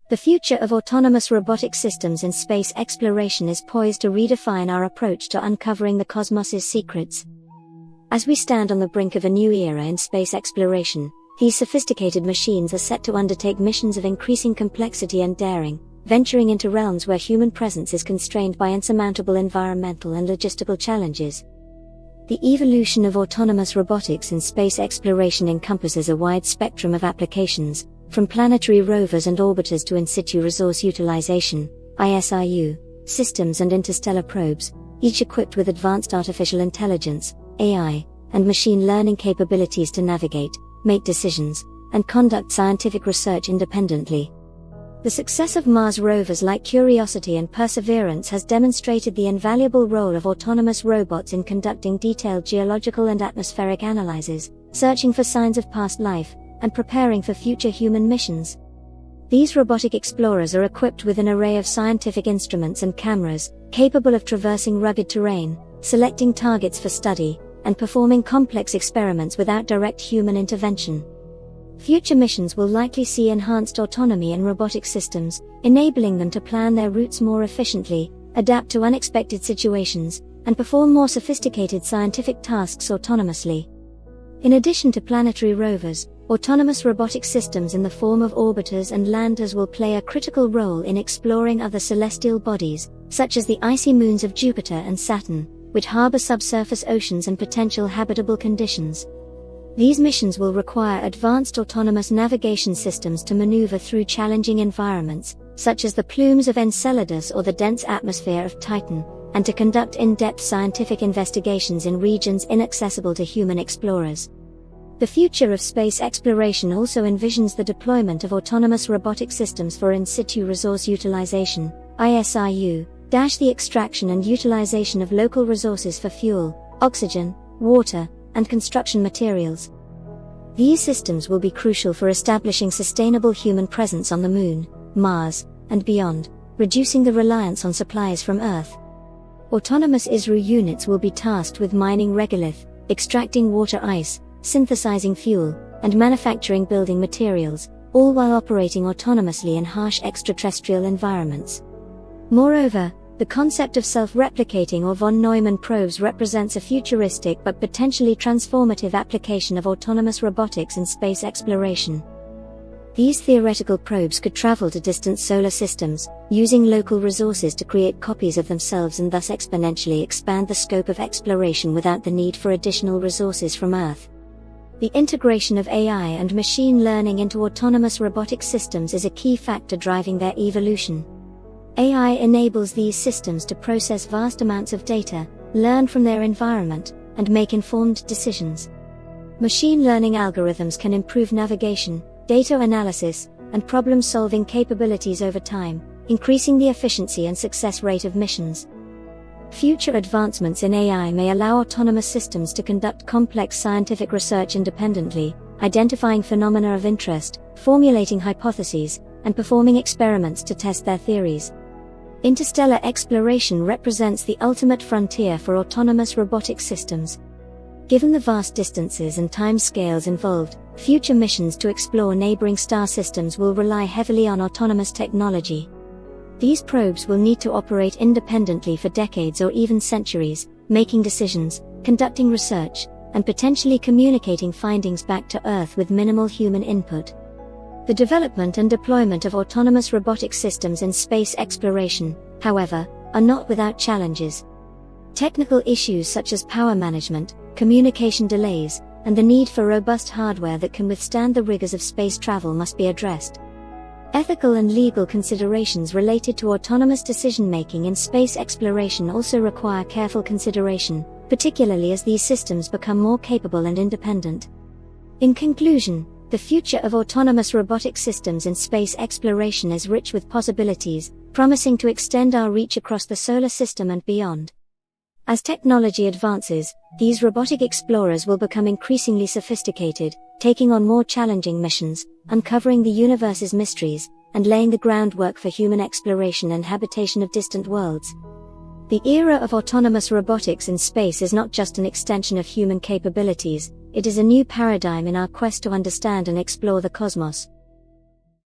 The future of autonomous robotic systems in space exploration is poised to redefine our approach to uncovering the cosmos's secrets. As we stand on the brink of a new era in space exploration, these sophisticated machines are set to undertake missions of increasing complexity and daring, venturing into realms where human presence is constrained by insurmountable environmental and logistical challenges. The evolution of autonomous robotics in space exploration encompasses a wide spectrum of applications, from planetary rovers and orbiters to in situ resource utilization (ISRU) systems and interstellar probes, each equipped with advanced artificial intelligence (AI) and machine learning capabilities to navigate, make decisions, and conduct scientific research independently. The success of Mars rovers like Curiosity and Perseverance has demonstrated the invaluable role of autonomous robots in conducting detailed geological and atmospheric analyses, searching for signs of past life, and preparing for future human missions. These robotic explorers are equipped with an array of scientific instruments and cameras, capable of traversing rugged terrain, selecting targets for study, and performing complex experiments without direct human intervention. Future missions will likely see enhanced autonomy in robotic systems, enabling them to plan their routes more efficiently, adapt to unexpected situations, and perform more sophisticated scientific tasks autonomously. In addition to planetary rovers, autonomous robotic systems in the form of orbiters and landers will play a critical role in exploring other celestial bodies, such as the icy moons of Jupiter and Saturn, which harbor subsurface oceans and potential habitable conditions. These missions will require advanced autonomous navigation systems to maneuver through challenging environments, such as the plumes of Enceladus or the dense atmosphere of Titan, and to conduct in-depth scientific investigations in regions inaccessible to human explorers. The future of space exploration also envisions the deployment of autonomous robotic systems for in situ resource utilization, ISRU, the extraction and utilization of local resources for fuel, oxygen, water, and construction materials. These systems will be crucial for establishing sustainable human presence on the Moon, Mars, and beyond, reducing the reliance on supplies from Earth. Autonomous ISRU units will be tasked with mining regolith, extracting water ice, synthesizing fuel, and manufacturing building materials, all while operating autonomously in harsh extraterrestrial environments. Moreover, the concept of self-replicating or von Neumann probes represents a futuristic but potentially transformative application of autonomous robotics in space exploration. These theoretical probes could travel to distant solar systems, using local resources to create copies of themselves and thus exponentially expand the scope of exploration without the need for additional resources from Earth. The integration of AI and machine learning into autonomous robotic systems is a key factor driving their evolution. AI enables these systems to process vast amounts of data, learn from their environment, and make informed decisions. Machine learning algorithms can improve navigation, data analysis, and problem-solving capabilities over time, increasing the efficiency and success rate of missions. Future advancements in AI may allow autonomous systems to conduct complex scientific research independently, identifying phenomena of interest, formulating hypotheses, and performing experiments to test their theories. Interstellar exploration represents the ultimate frontier for autonomous robotic systems. Given the vast distances and timescales involved, future missions to explore neighboring star systems will rely heavily on autonomous technology. These probes will need to operate independently for decades or even centuries, making decisions, conducting research, and potentially communicating findings back to Earth with minimal human input. The development and deployment of autonomous robotic systems in space exploration, however, are not without challenges. Technical issues such as power management, communication delays, and the need for robust hardware that can withstand the rigors of space travel must be addressed. Ethical and legal considerations related to autonomous decision-making in space exploration also require careful consideration, particularly as these systems become more capable and independent. In conclusion, the future of autonomous robotic systems in space exploration is rich with possibilities, promising to extend our reach across the solar system and beyond. As technology advances, these robotic explorers will become increasingly sophisticated, taking on more challenging missions, uncovering the universe's mysteries, and laying the groundwork for human exploration and habitation of distant worlds. The era of autonomous robotics in space is not just an extension of human capabilities, it is a new paradigm in our quest to understand and explore the cosmos.